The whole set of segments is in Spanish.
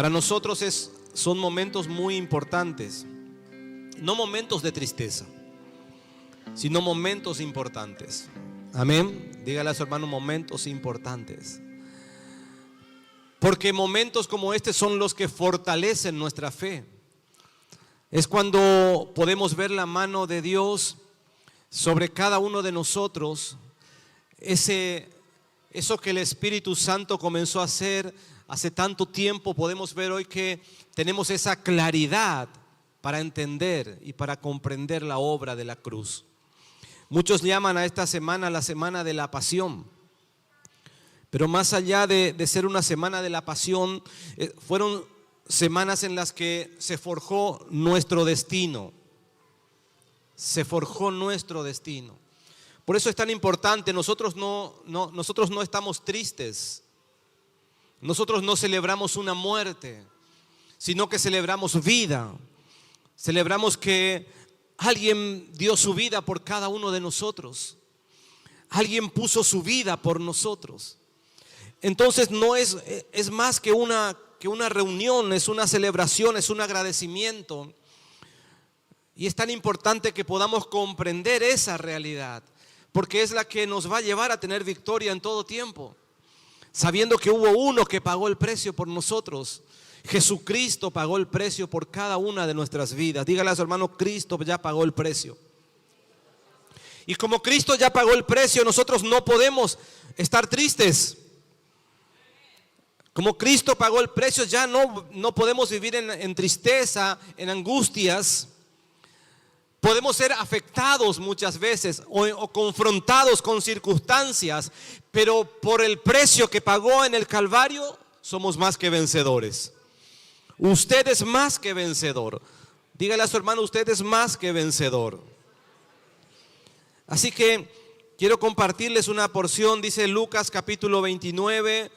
Para nosotros son momentos muy importantes, no momentos de tristeza, sino momentos importantes. Amén. Dígale a su hermano, momentos importantes. Porque momentos como este son los que fortalecen nuestra fe. Es cuando podemos ver la mano de Dios sobre cada uno de nosotros. Eso que el Espíritu Santo comenzó a hacer hace tanto tiempo, podemos ver hoy que tenemos esa claridad para entender y para comprender la obra de la cruz. Muchos llaman a esta semana la semana de la pasión, pero más allá de ser una semana de la pasión, fueron semanas en las que se forjó nuestro destino. Se forjó nuestro destino. Por eso es tan importante, nosotros no estamos tristes. Nosotros no celebramos una muerte, sino que celebramos vida. Celebramos que alguien dio su vida por cada uno de nosotros. Alguien puso su vida por nosotros. Entonces no es más que una reunión, es una celebración, es un agradecimiento. Y es tan importante que podamos comprender esa realidad, porque es la que nos va a llevar a tener victoria en todo tiempo. Sabiendo que hubo uno que pagó el precio por nosotros. Jesucristo pagó el precio por cada una de nuestras vidas. Dígale a su hermano, Cristo ya pagó el precio. Y como Cristo ya pagó el precio, nosotros no podemos estar tristes. Como Cristo pagó el precio, ya no podemos vivir en tristeza, en angustias. Podemos ser afectados muchas veces o confrontados con circunstancias, pero por el precio que pagó en el Calvario, somos más que vencedores. Usted es más que vencedor. Dígale a su hermano, usted es más que vencedor. Así que quiero compartirles una porción, dice Lucas capítulo 29,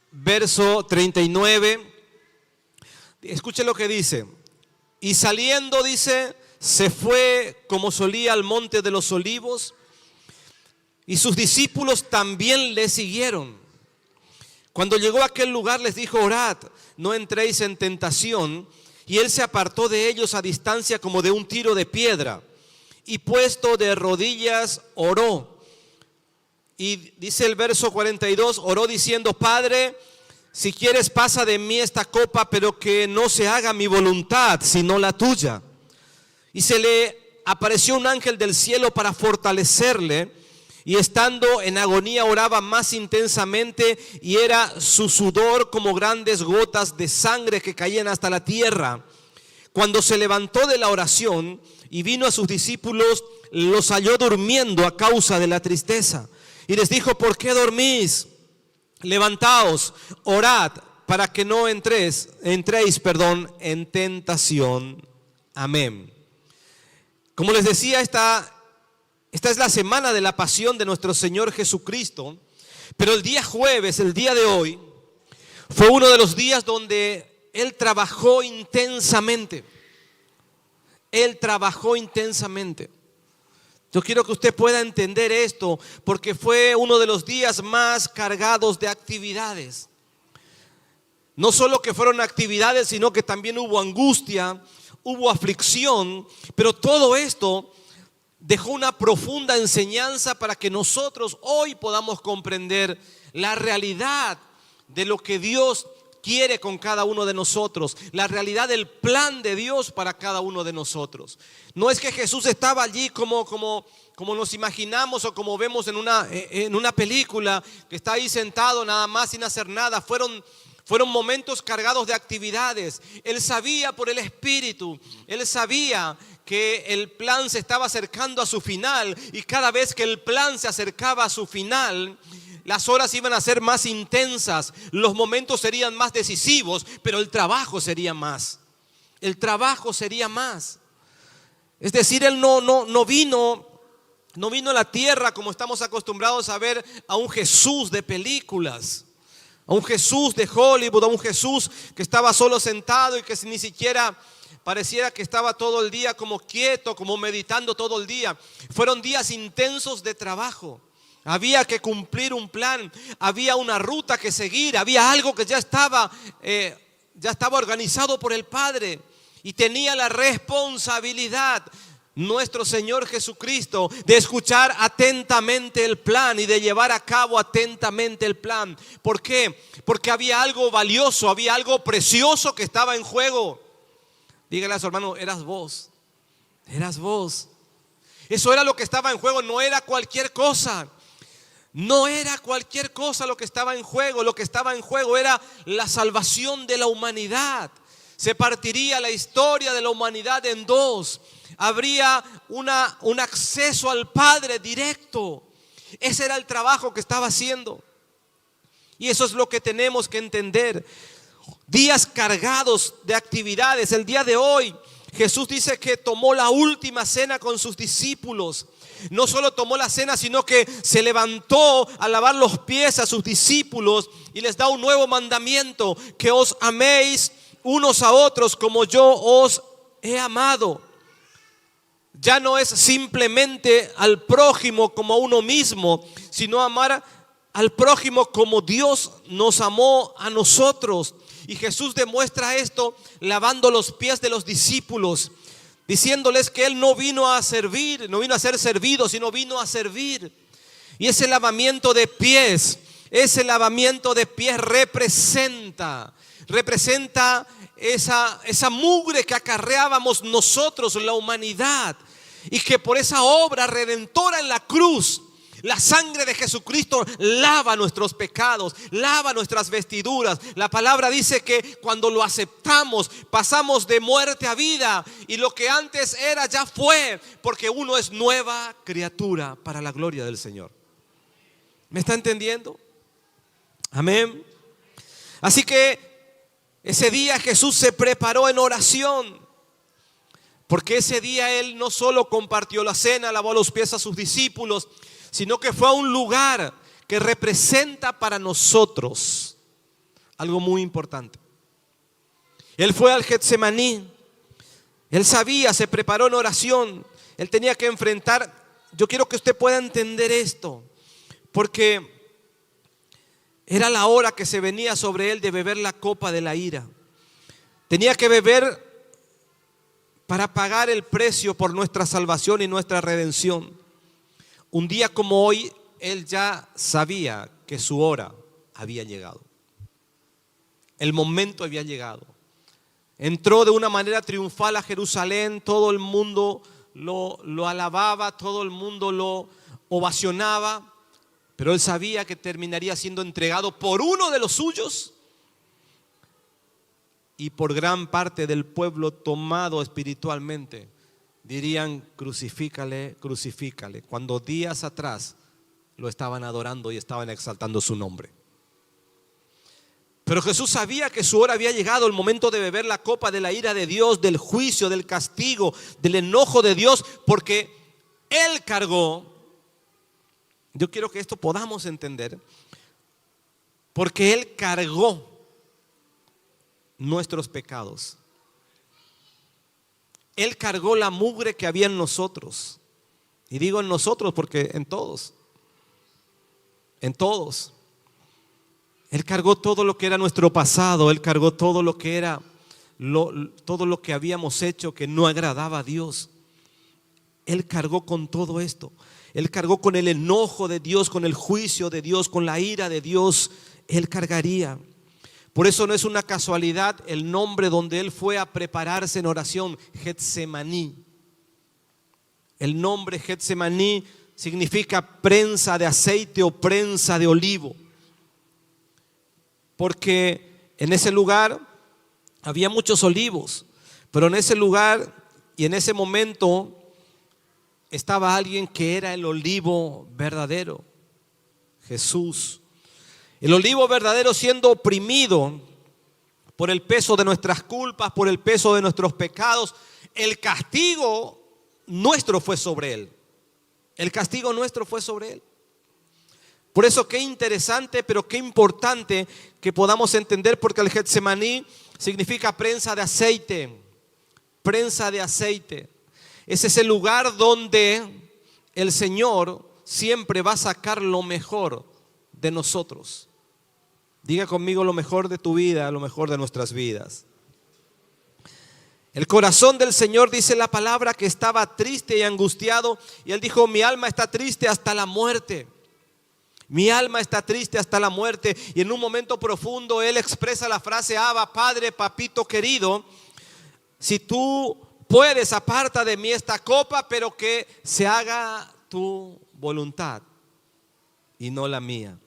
verso 39. Escuche lo que dice. Y saliendo, dice, se fue como solía al monte de los olivos, y sus discípulos también le siguieron. Cuando llegó a aquel lugar les dijo, orad, no entréis en tentación. Y él se apartó de ellos a distancia como de un tiro de piedra, y puesto de rodillas oró. Y dice el verso 42, oró diciendo, Padre, si quieres pasa de mí esta copa, pero que no se haga mi voluntad, sino la tuya. Y se le apareció un ángel del cielo para fortalecerle, y estando en agonía oraba más intensamente, y era su sudor como grandes gotas de sangre que caían hasta la tierra. Cuando se levantó de la oración y vino a sus discípulos, los halló durmiendo a causa de la tristeza. Y les dijo, ¿por qué dormís? Levantaos, orad para que no entréis en tentación. Amén. Como les decía, esta es la semana de la pasión de nuestro Señor Jesucristo. Pero el día jueves, el día de hoy, fue uno de los días donde Él trabajó intensamente. Él trabajó intensamente. Yo quiero que usted pueda entender esto, porque fue uno de los días más cargados de actividades. No solo que fueron actividades, sino que también hubo angustia, hubo aflicción, pero todo esto dejó una profunda enseñanza para que nosotros hoy podamos comprender la realidad de lo que Dios quiere con cada uno de nosotros, la realidad del plan de Dios para cada uno de nosotros. No es que Jesús estaba allí como nos imaginamos o como vemos en una película, que está ahí sentado nada más sin hacer nada. Fueron momentos cargados de actividades. Él sabía por el Espíritu, Él sabía que el plan se estaba acercando a su final, y cada vez que el plan se acercaba a su final, las horas iban a ser más intensas, los momentos serían más decisivos, pero el trabajo sería más. El trabajo sería más. Es decir, Él no vino a la tierra como estamos acostumbrados a ver a un Jesús de películas, a un Jesús de Hollywood, a un Jesús que estaba solo sentado y que ni siquiera pareciera que estaba todo el día como quieto, como meditando todo el día. Fueron días intensos de trabajo. Había que cumplir un plan, había una ruta que seguir, había algo que ya estaba organizado por el Padre y tenía la responsabilidad nuestro Señor Jesucristo de escuchar atentamente el plan y de llevar a cabo atentamente el plan. ¿Por qué? Porque había algo valioso, había algo precioso que estaba en juego. Dígale a su hermano, eras vos. Eso era lo que estaba en juego, no era cualquier cosa. No era cualquier cosa lo que estaba en juego. Lo que estaba en juego era la salvación de la humanidad. Se partiría la historia de la humanidad en dos. Habría un acceso al Padre directo. Ese era el trabajo que estaba haciendo. Y eso es lo que tenemos que entender. Días cargados de actividades. El día de hoy Jesús dice que tomó la última cena con sus discípulos. No solo tomó la cena, sino que se levantó a lavar los pies a sus discípulos y les da un nuevo mandamiento: que os améis unos a otros como yo os he amado. Ya no es simplemente al prójimo como a uno mismo, sino amar al prójimo como Dios nos amó a nosotros. Y Jesús demuestra esto lavando los pies de los discípulos, diciéndoles que Él no vino a servir, no vino a ser servido, sino vino a servir. Y ese lavamiento de pies representa esa mugre que acarreábamos nosotros, la humanidad, y que por esa obra redentora en la cruz, la sangre de Jesucristo lava nuestros pecados, lava nuestras vestiduras. La palabra dice que cuando lo aceptamos, pasamos de muerte a vida, y lo que antes era ya fue, porque uno es nueva criatura para la gloria del Señor. ¿Me está entendiendo? Amén. Así que ese día Jesús se preparó en oración, porque ese día Él no solo compartió la cena, lavó los pies a sus discípulos, sino que fue a un lugar que representa para nosotros algo muy importante. Él fue al Getsemaní. Él sabía, se preparó en oración. Él tenía que enfrentar. Yo quiero que usted pueda entender esto, porque era la hora que se venía sobre él de beber la copa de la ira. Tenía que beber para pagar el precio por nuestra salvación y nuestra redención. Un día como hoy, él ya sabía que su hora había llegado. El momento había llegado. Entró de una manera triunfal a Jerusalén. Todo el mundo lo alababa, todo el mundo lo ovacionaba. Pero él sabía que terminaría siendo entregado por uno de los suyos y por gran parte del pueblo tomado espiritualmente. Dirían: crucifícale, crucifícale, cuando días atrás lo estaban adorando y estaban exaltando su nombre. Pero Jesús sabía que su hora había llegado, el momento de beber la copa de la ira de Dios, del juicio, del castigo, del enojo de Dios, porque Él cargó. Yo quiero que esto podamos entender, porque Él cargó nuestros pecados. Él cargó la mugre que había en nosotros. Y digo en nosotros porque en todos. En todos. Él cargó todo lo que era nuestro pasado. Él cargó todo lo que era todo lo que habíamos hecho que no agradaba a Dios. Él cargó con todo esto. Él cargó con el enojo de Dios, con el juicio de Dios, con la ira de Dios. Él cargaría. Por eso no es una casualidad el nombre donde Él fue a prepararse en oración: Getsemaní. El nombre Getsemaní significa prensa de aceite o prensa de olivo, porque en ese lugar había muchos olivos, pero en ese lugar y en ese momento estaba alguien que era el olivo verdadero: Jesús. El olivo verdadero, siendo oprimido por el peso de nuestras culpas, por el peso de nuestros pecados. El castigo nuestro fue sobre Él. El castigo nuestro fue sobre Él. Por eso qué interesante, pero qué importante que podamos entender, porque el Getsemaní significa prensa de aceite. Prensa de aceite. Ese es el lugar donde el Señor siempre va a sacar lo mejor de nosotros. Diga conmigo: lo mejor de tu vida, lo mejor de nuestras vidas. El corazón del Señor, dice la palabra, que estaba triste y angustiado, y Él dijo: mi alma está triste hasta la muerte. Mi alma está triste hasta la muerte. Y en un momento profundo Él expresa la frase: Abba, Padre, papito querido, si tú puedes, aparta de mí esta copa, pero que se haga tu voluntad y no la mía.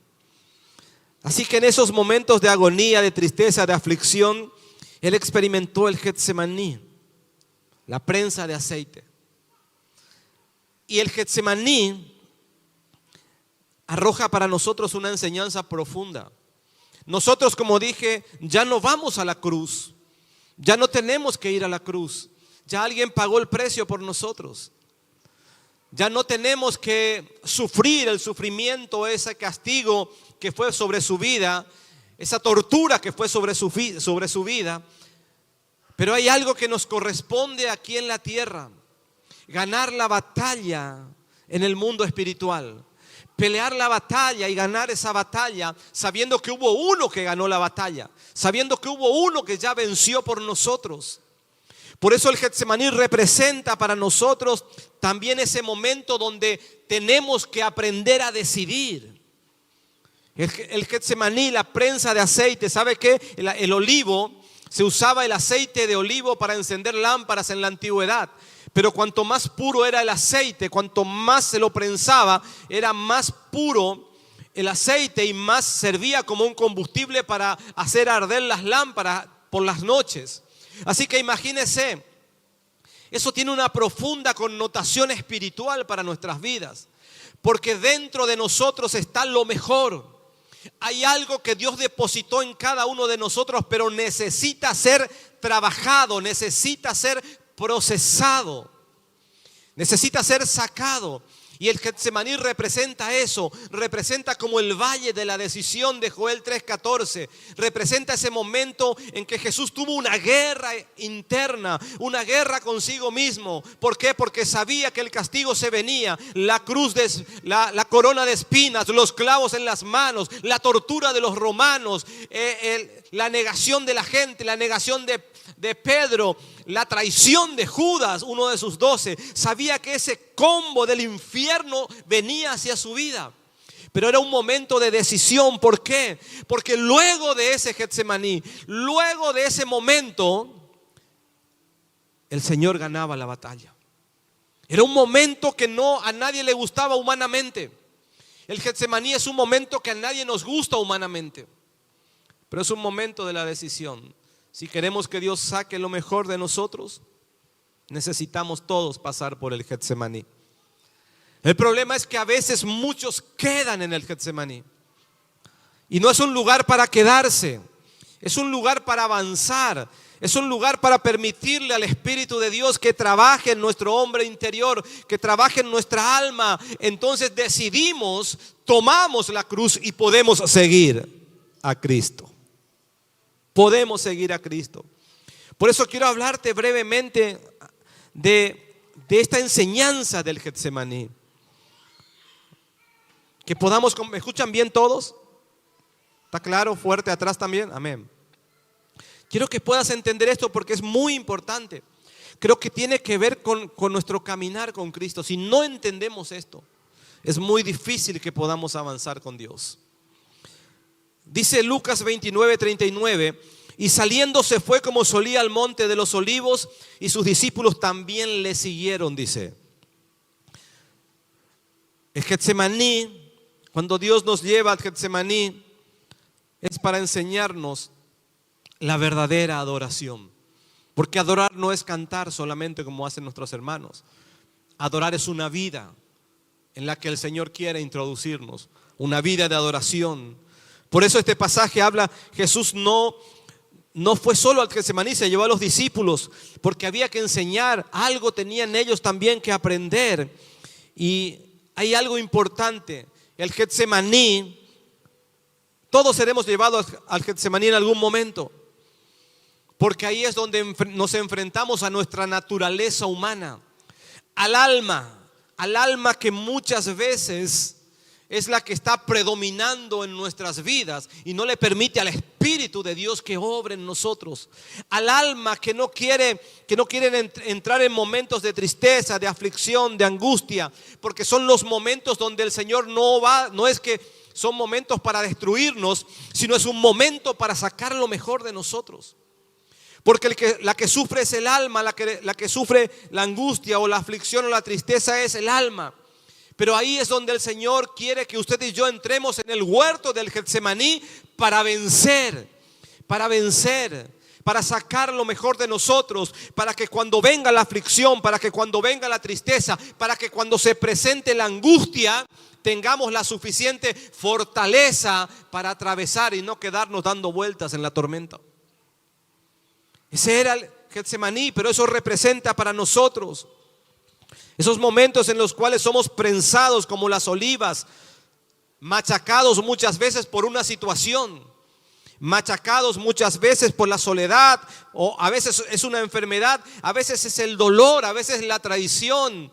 Así que en esos momentos de agonía, de tristeza, de aflicción, Él experimentó el Getsemaní, la prensa de aceite. Y el Getsemaní arroja para nosotros una enseñanza profunda. Nosotros, como dije, ya no vamos a la cruz, ya no tenemos que ir a la cruz, ya alguien pagó el precio por nosotros. Ya no tenemos que sufrir el sufrimiento, ese castigo que fue sobre su vida, esa tortura que fue sobre su vida. Pero hay algo que nos corresponde aquí en la tierra: ganar la batalla en el mundo espiritual. Pelear la batalla y ganar esa batalla sabiendo que hubo uno que ganó la batalla, sabiendo que hubo uno que ya venció por nosotros. Por eso el Getsemaní representa para nosotros también ese momento donde tenemos que aprender a decidir. El Getsemaní, la prensa de aceite, ¿sabe qué? El olivo, se usaba el aceite de olivo para encender lámparas en la antigüedad. Pero cuanto más puro era el aceite, cuanto más se lo prensaba, era más puro el aceite y más servía como un combustible para hacer arder las lámparas por las noches. Así que imagínese, eso tiene una profunda connotación espiritual para nuestras vidas, porque dentro de nosotros está lo mejor. Hay algo que Dios depositó en cada uno de nosotros, pero necesita ser trabajado, necesita ser procesado, necesita ser sacado. Y el Getsemaní representa eso, representa como el valle de la decisión de Joel 3:14, representa ese momento en que Jesús tuvo una guerra interna, una guerra consigo mismo. ¿Por qué? Porque sabía que el castigo se venía, la cruz, la corona de espinas, los clavos en las manos, la tortura de los romanos, la negación de la gente, la negación de Pedro, la traición de Judas, uno de sus 12. Sabía que ese combo del infierno venía hacia su vida, pero era un momento de decisión. ¿Por qué? Porque luego de ese Getsemaní, luego de ese momento, el Señor ganaba la batalla. Era un momento que a nadie le gustaba humanamente. El Getsemaní es un momento que a nadie nos gusta humanamente, pero es un momento de la decisión. Si queremos que Dios saque lo mejor de nosotros, necesitamos todos pasar por el Getsemaní. El problema es que a veces muchos quedan en el Getsemaní. Y no es un lugar para quedarse, es un lugar para avanzar, es un lugar para permitirle al Espíritu de Dios que trabaje en nuestro hombre interior, que trabaje en nuestra alma. Entonces decidimos, tomamos la cruz y podemos seguir a Cristo. Podemos seguir a Cristo. Por eso quiero hablarte brevemente de esta enseñanza del Getsemaní. Que podamos, ¿me escuchan bien todos? ¿Está claro? Fuerte atrás también. Amén. Quiero que puedas entender esto porque es muy importante. Creo que tiene que ver con nuestro caminar con Cristo. Si no entendemos esto, es muy difícil que podamos avanzar con Dios. Dice Lucas 29:39, y saliendo se fue como solía al monte de los olivos, y sus discípulos también le siguieron, dice. El Getsemaní, cuando Dios nos lleva al Getsemaní, es para enseñarnos la verdadera adoración. Porque adorar no es cantar solamente como hacen nuestros hermanos. Adorar es una vida en la que el Señor quiere introducirnos, una vida de adoración. Por eso este pasaje habla, Jesús no fue solo al Getsemaní, se llevó a los discípulos, porque había que enseñar, algo tenían ellos también que aprender. Y hay algo importante, el Getsemaní, todos seremos llevados al Getsemaní en algún momento, porque ahí es donde nos enfrentamos a nuestra naturaleza humana, al alma, al alma que muchas veces es la que está predominando en nuestras vidas y no le permite al Espíritu de Dios que obre en nosotros. Al alma que no quieren entrar en momentos de tristeza, de aflicción, de angustia, porque son los momentos donde el Señor no es que son momentos para destruirnos, sino es un momento para sacar lo mejor de nosotros. Porque la que sufre es el alma, la que sufre la angustia o la aflicción o la tristeza es el alma. Pero ahí es donde el Señor quiere que usted y yo entremos en el huerto del Getsemaní para vencer, para sacar lo mejor de nosotros, para que cuando venga la aflicción, para que cuando venga la tristeza, para que cuando se presente la angustia, tengamos la suficiente fortaleza para atravesar y no quedarnos dando vueltas en la tormenta. Ese era el Getsemaní, pero eso representa para nosotros esos momentos en los cuales somos prensados como las olivas, machacados muchas veces por una situación, machacados muchas veces por la soledad, o a veces es una enfermedad, a veces es el dolor, a veces es la traición.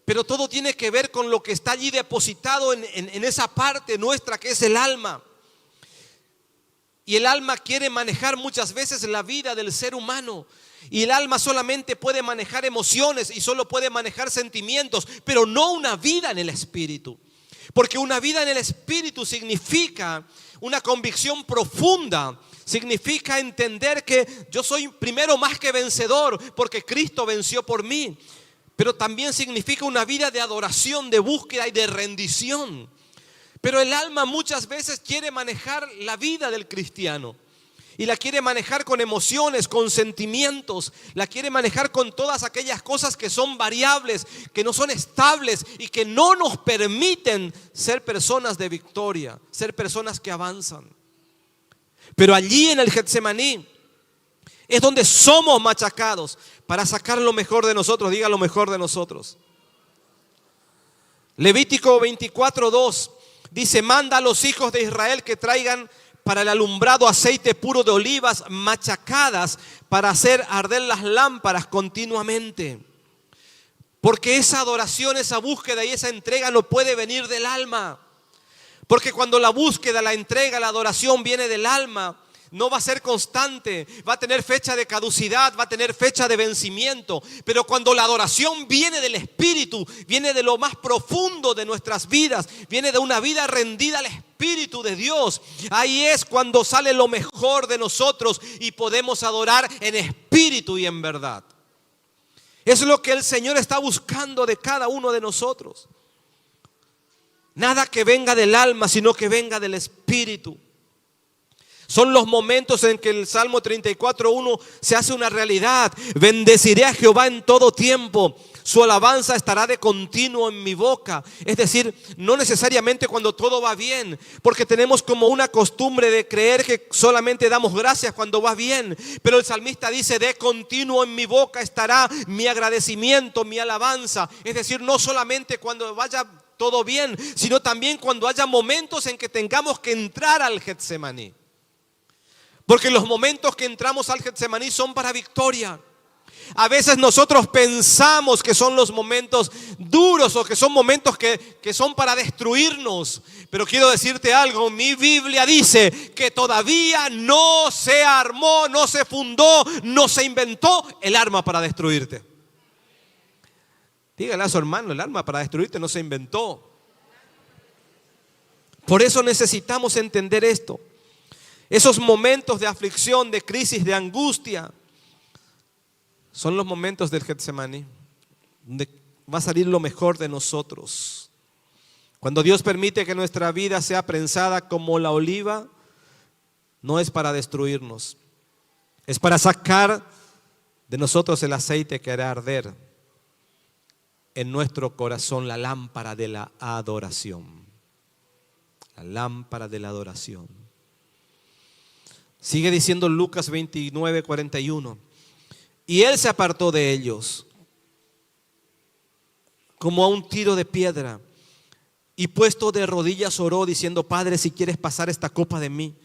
Pero todo tiene que ver con lo que está allí depositado en esa parte nuestra que es el alma. Y el alma quiere manejar muchas veces la vida del ser humano. Y el alma solamente puede manejar emociones y solo puede manejar sentimientos, pero no una vida en el espíritu. Porque una vida en el espíritu significa una convicción profunda. Significa entender que yo soy primero más que vencedor porque Cristo venció por mí. Pero también significa una vida de adoración, de búsqueda y de rendición. Pero el alma muchas veces quiere manejar la vida del cristiano. Y la quiere manejar con emociones, con sentimientos. La quiere manejar con todas aquellas cosas que son variables, que no son estables y que no nos permiten ser personas de victoria, ser personas que avanzan. Pero allí en el Getsemaní es donde somos machacados para sacar lo mejor de nosotros. Diga lo mejor de nosotros. Levítico 24:2 dice: manda a los hijos de Israel que traigan para el alumbrado aceite puro de olivas machacadas para hacer arder las lámparas continuamente. Porque esa adoración, esa búsqueda y esa entrega no puede venir del alma. Porque cuando la búsqueda, la entrega, la adoración viene del alma, no va a ser constante, va a tener fecha de caducidad, va a tener fecha de vencimiento. Pero cuando la adoración viene del Espíritu, viene de lo más profundo de nuestras vidas, viene de una vida rendida al Espíritu de Dios, ahí es cuando sale lo mejor de nosotros y podemos adorar en espíritu y en verdad. Es lo que el Señor está buscando de cada uno de nosotros. Nada que venga del alma, sino que venga del Espíritu. Son los momentos en que el Salmo 34:1 se hace una realidad. Bendeciré a Jehová en todo tiempo. Su alabanza estará de continuo en mi boca. Es decir, no necesariamente cuando todo va bien, porque tenemos como una costumbre de creer que solamente damos gracias cuando va bien. Pero el salmista dice: de continuo en mi boca estará mi agradecimiento, mi alabanza. Es decir, no solamente cuando vaya todo bien, sino también cuando haya momentos en que tengamos que entrar al Getsemaní. Porque los momentos que entramos al Getsemaní son para victoria. A veces nosotros pensamos que son los momentos duros o que son momentos que son para destruirnos. Pero quiero decirte algo, mi Biblia dice que todavía no se armó, no se fundó, no se inventó el arma para destruirte. Dígale a su hermano, el arma para destruirte no se inventó. Por eso necesitamos entender esto. Esos momentos de aflicción, de crisis, de angustia, son los momentos del Getsemaní, donde va a salir lo mejor de nosotros. Cuando Dios permite que nuestra vida sea prensada como la oliva, no es para destruirnos, es para sacar de nosotros el aceite que hará arder en nuestro corazón la lámpara de la adoración. La lámpara de la adoración. Sigue diciendo Lucas 29:41. Y él se apartó de ellos como a un tiro de piedra, y puesto de rodillas oró diciendo: Padre, si quieres pasar esta copa de mí,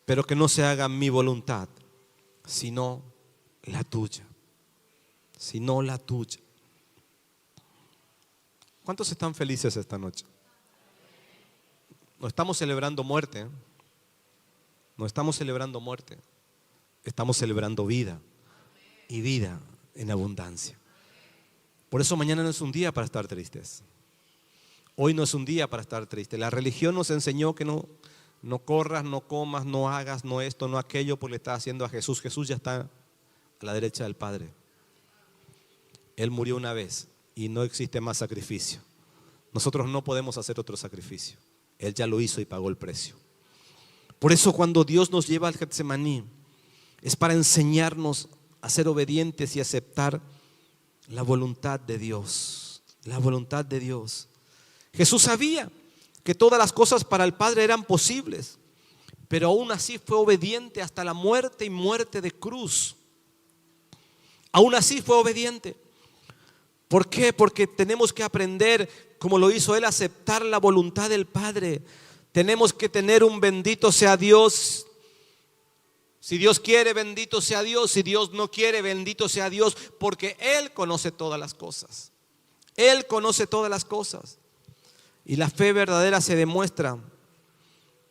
pero que no se haga mi voluntad, sino la tuya. Sino la tuya. ¿Cuántos están felices esta noche? No estamos celebrando muerte, ¿eh? No estamos celebrando muerte. Estamos celebrando vida, y vida en abundancia. Por eso mañana no es un día para estar tristes. Hoy no es un día para estar triste. La religión nos enseñó que no corras, no comas, no hagas, no esto, no aquello, porque le está haciendo a Jesús. Jesús ya está a la derecha del Padre. Él murió una vez y no existe más sacrificio. Nosotros no podemos hacer otro sacrificio. Él ya lo hizo y pagó el precio. Por eso cuando Dios nos lleva al Getsemaní, es para enseñarnos a ser obedientes y aceptar la voluntad de Dios. La voluntad de Dios. Jesús sabía que todas las cosas para el Padre eran posibles, pero aún así fue obediente hasta la muerte y muerte de cruz. Aún así fue obediente. ¿Por qué? Porque tenemos que aprender, como lo hizo Él, a aceptar la voluntad del Padre. Tenemos que tener un bendito sea Dios. Si Dios quiere, bendito sea Dios. Si Dios no quiere, bendito sea Dios, porque Él conoce todas las cosas. Él conoce todas las cosas. Y la fe verdadera se demuestra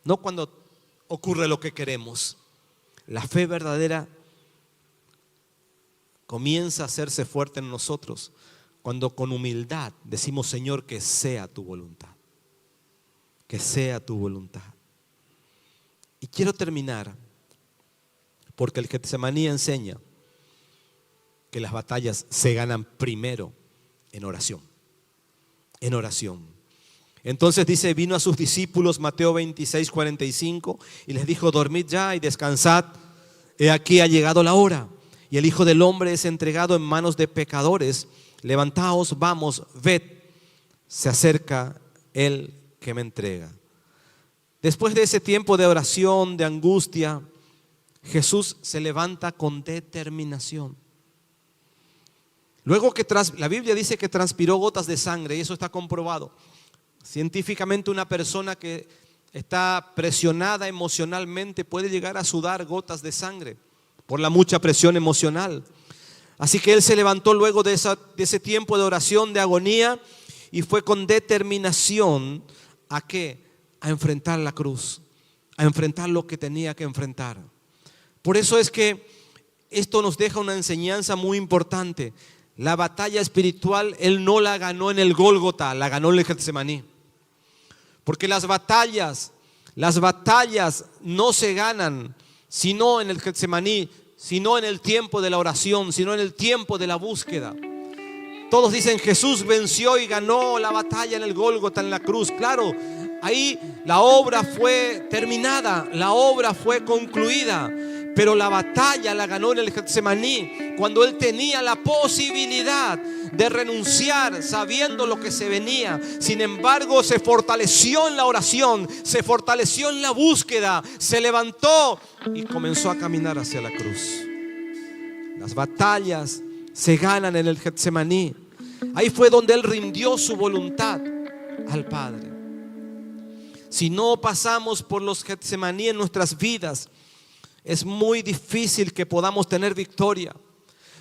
no cuando ocurre lo que queremos. La fe verdadera comienza a hacerse fuerte en nosotros cuando con humildad decimos: Señor, que sea tu voluntad. Que sea tu voluntad. Y quiero terminar porque el Getsemaní enseña que las batallas se ganan primero en oración. En oración. Entonces dice: vino a sus discípulos, Mateo 26, 45, y les dijo: dormid ya y descansad. He aquí ha llegado la hora, y el Hijo del Hombre es entregado en manos de pecadores. Levantaos, vamos, ved, se acerca el que me entrega. Después de ese tiempo de oración, de angustia, Jesús se levanta con determinación. Luego que la Biblia dice que transpiró gotas de sangre, y eso está comprobado. Científicamente, una persona que está presionada emocionalmente puede llegar a sudar gotas de sangre por la mucha presión emocional. Así que Él se levantó luego de ese tiempo de oración, de agonía, y fue con determinación ¿a qué? A enfrentar la cruz, a enfrentar lo que tenía que enfrentar. Por eso es que esto nos deja una enseñanza muy importante. La batalla espiritual Él no la ganó en el Gólgota, la ganó en el Getsemaní. Porque las batallas no se ganan sino en el Getsemaní, sino en el tiempo de la oración, sino en el tiempo de la búsqueda. Todos dicen: Jesús venció y ganó la batalla en el Gólgota, en la cruz. Claro, ahí la obra fue terminada, la obra fue concluida. Pero la batalla la ganó en el Getsemaní, cuando Él tenía la posibilidad de renunciar sabiendo lo que se venía. Sin embargo, se fortaleció en la oración, se fortaleció en la búsqueda, se levantó y comenzó a caminar hacia la cruz. Las batallas se ganan en el Getsemaní. Ahí fue donde Él rindió su voluntad al Padre. Si no pasamos por los Getsemaní en nuestras vidas, es muy difícil que podamos tener victoria.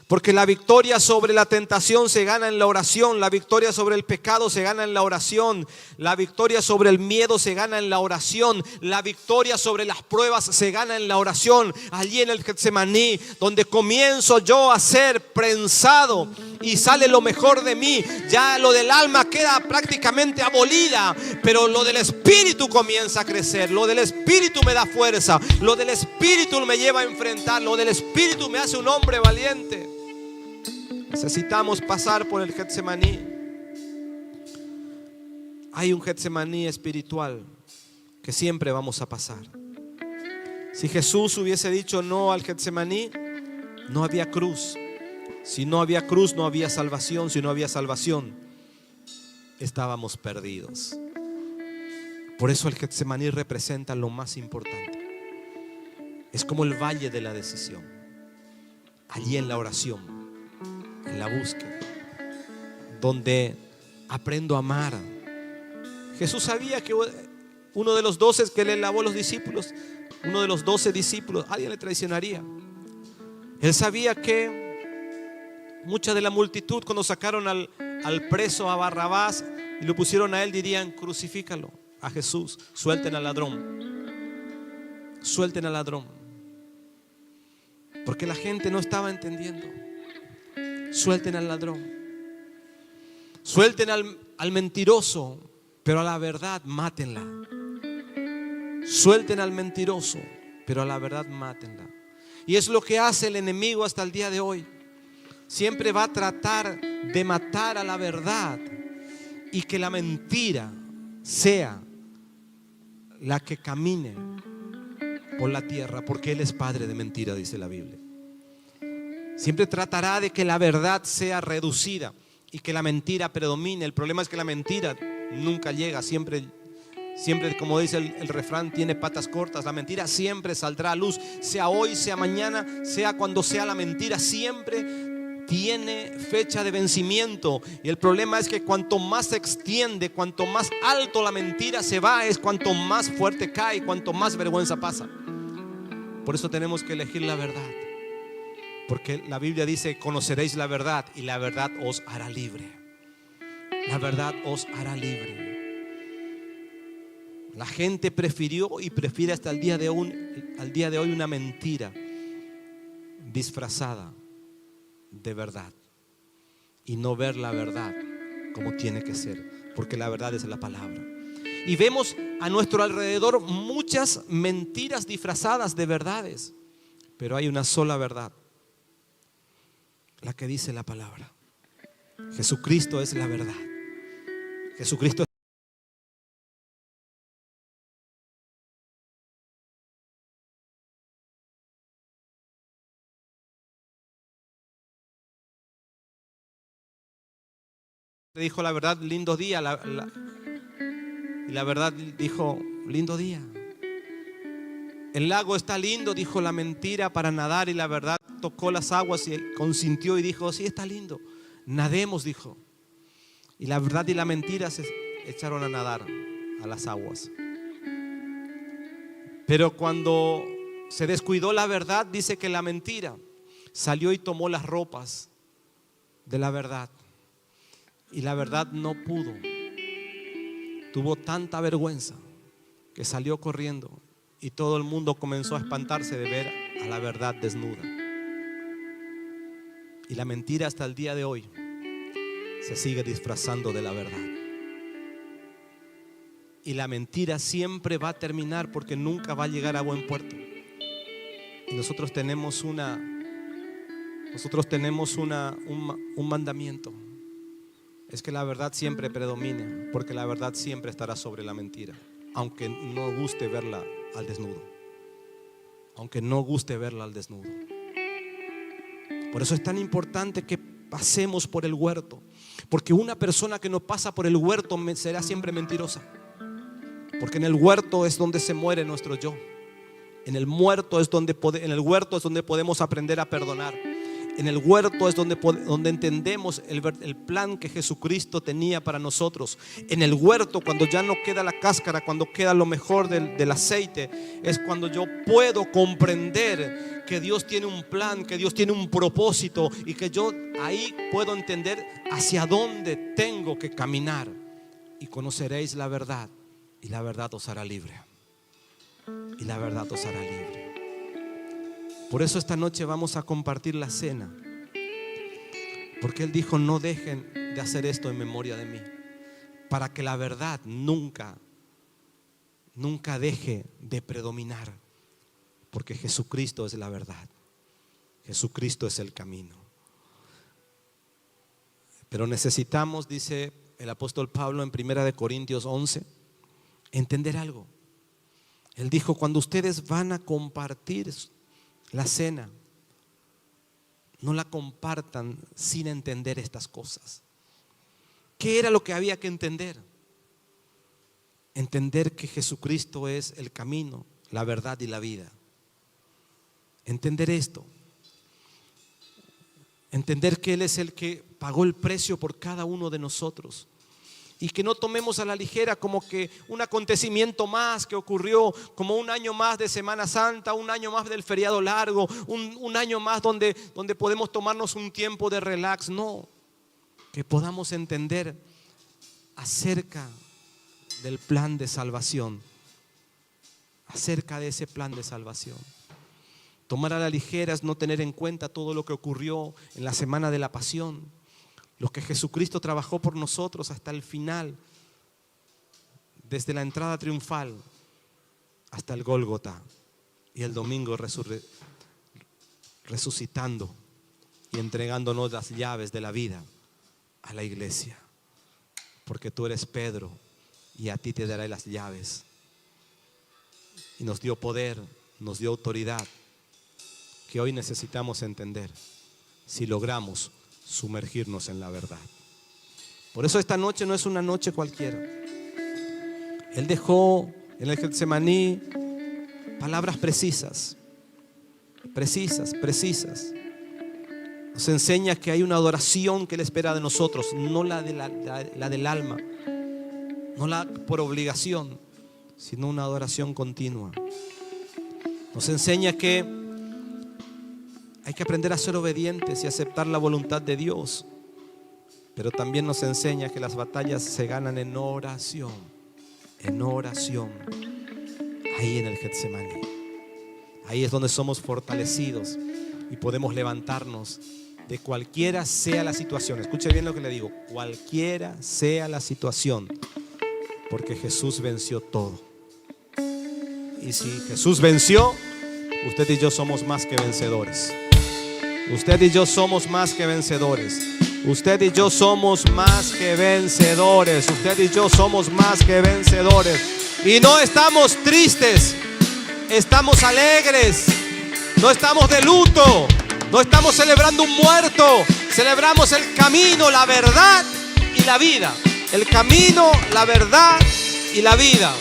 Porque la victoria sobre la tentación se gana en la oración. La victoria sobre el pecado se gana en la oración. La victoria sobre el miedo se gana en la oración. La victoria sobre las pruebas se gana en la oración. Allí en el Getsemaní, donde comienzo yo a ser prensado y sale lo mejor de mí. Ya lo del alma queda prácticamente abolida, pero lo del espíritu comienza a crecer. Lo del espíritu me da fuerza. Lo del espíritu me lleva a enfrentar. Lo del espíritu me hace un hombre valiente. Necesitamos pasar por el Getsemaní. Hay un Getsemaní espiritual que siempre vamos a pasar. Si Jesús hubiese dicho no al Getsemaní, no había cruz. Si no había cruz, no había salvación. Si no había salvación, estábamos perdidos. Por eso el Getsemaní representa lo más importante. Es como el valle de la decisión. Allí en la oración, en la búsqueda, donde aprendo a amar. Jesús sabía que uno de los 12 que le lavó los discípulos, uno de los 12 discípulos, alguien le traicionaría. Él sabía que mucha de la multitud, cuando sacaron al preso, a Barrabás, y lo pusieron a él, dirían: crucifícalo a Jesús, suelten al ladrón, suelten al ladrón. Porque la gente no estaba entendiendo. Suelten al ladrón, suelten al mentiroso, pero a la verdad mátenla. Suelten al mentiroso, pero a la verdad mátenla. Y es lo que hace el enemigo hasta el día de hoy. Siempre va a tratar de matar a la verdad y que la mentira sea la que camine por la tierra, porque Él es padre de mentira, dice la Biblia. Siempre tratará de que la verdad sea reducida y que la mentira predomine. El problema es que la mentira nunca llega, siempre, como dice el refrán, tiene patas cortas. La mentira siempre saldrá a luz, sea hoy, sea mañana, sea cuando sea. La mentira siempre tiene fecha de vencimiento. Y el problema es que cuanto más se extiende, cuanto más alto la mentira se va, es cuanto más fuerte cae, cuanto más vergüenza pasa. Por eso tenemos que elegir la verdad. Porque la Biblia dice: conoceréis la verdad y la verdad os hará libre. La verdad os hará libre. La gente prefirió y prefiere hasta el día de hoy una mentira disfrazada de verdad y no ver la verdad como tiene que ser, porque la verdad es la palabra. Y vemos a nuestro alrededor muchas mentiras disfrazadas de verdades, pero hay una sola verdad, la que dice la palabra. Jesucristo es la verdad. Jesucristo dijo la verdad: lindo día. Y la verdad dijo: lindo día. El lago está lindo, dijo la mentira, para nadar. Y la verdad tocó las aguas y consintió y dijo: sí, está lindo, nademos, dijo. Y la verdad y la mentira se echaron a nadar a las aguas. Pero cuando se descuidó la verdad, dice que la mentira salió y tomó las ropas de la verdad. Y la verdad no pudo. Tuvo tanta vergüenza que salió corriendo. Y todo el mundo comenzó a espantarse de ver a la verdad desnuda. Y la mentira hasta el día de hoy se sigue disfrazando de la verdad. Y la mentira siempre va a terminar, porque nunca va a llegar a buen puerto. Y nosotros tenemos un mandamiento. Es que la verdad siempre predomine, porque la verdad siempre estará sobre la mentira, aunque no guste verla al desnudo. Aunque no guste verla al desnudo. Por eso es tan importante que pasemos por el huerto, porque una persona que no pasa por el huerto será siempre mentirosa. Porque en el huerto es donde se muere nuestro yo. En el huerto es donde podemos aprender a perdonar. En el huerto es donde entendemos el plan que Jesucristo tenía para nosotros. En el huerto, cuando ya no queda la cáscara, cuando queda lo mejor del aceite, es cuando yo puedo comprender que Dios tiene un plan, que Dios tiene un propósito, y que yo ahí puedo entender hacia dónde tengo que caminar. Y conoceréis la verdad, y la verdad os hará libre. Y la verdad os hará libre. Por eso esta noche vamos a compartir la cena, porque Él dijo: no dejen de hacer esto en memoria de mí, para que la verdad nunca deje de predominar, porque Jesucristo es la verdad. Jesucristo es el camino. Pero necesitamos, dice el apóstol Pablo en 1 Corintios 11, entender algo. Él dijo: cuando ustedes van a compartir la cena, no la compartan sin entender estas cosas. ¿Qué era lo que había que entender? Entender que Jesucristo es el camino, la verdad y la vida. Entender esto. Entender que Él es el que pagó el precio por cada uno de nosotros. Y que no tomemos a la ligera como que un acontecimiento más que ocurrió, como un año más de Semana Santa, un año más del feriado largo, un año más donde podemos tomarnos un tiempo de relax. No, que podamos entender acerca del plan de salvación, acerca de ese plan de salvación. Tomar a la ligera es no tener en cuenta todo lo que ocurrió en la semana de la pasión, lo que Jesucristo trabajó por nosotros hasta el final, desde la entrada triunfal hasta el Gólgota y el domingo resucitando y entregándonos las llaves de la vida a la iglesia, porque tú eres Pedro y a ti te daré las llaves. Y nos dio poder, nos dio autoridad, que hoy necesitamos entender si logramos sumergirnos en la verdad. Por eso esta noche no es una noche cualquiera. Él dejó en el Getsemaní palabras precisas. Nos enseña que hay una adoración que Él espera de nosotros, no la del alma, no la por obligación, sino una adoración continua. Nos enseña que hay que aprender a ser obedientes y aceptar la voluntad de Dios, pero también nos enseña que las batallas se ganan en oración, ahí en el Getsemaní. Ahí es donde somos fortalecidos y podemos levantarnos de cualquiera sea la situación. Escuche bien lo que le digo, cualquiera sea la situación, porque Jesús venció todo. Y si Jesús venció, usted y yo somos más que vencedores. Usted y yo somos más que vencedores. Usted y yo somos más que vencedores. Usted y yo somos más que vencedores. Y no estamos tristes, estamos alegres. No estamos de luto, no estamos celebrando un muerto. Celebramos el camino, la verdad y la vida. El camino, la verdad y la vida.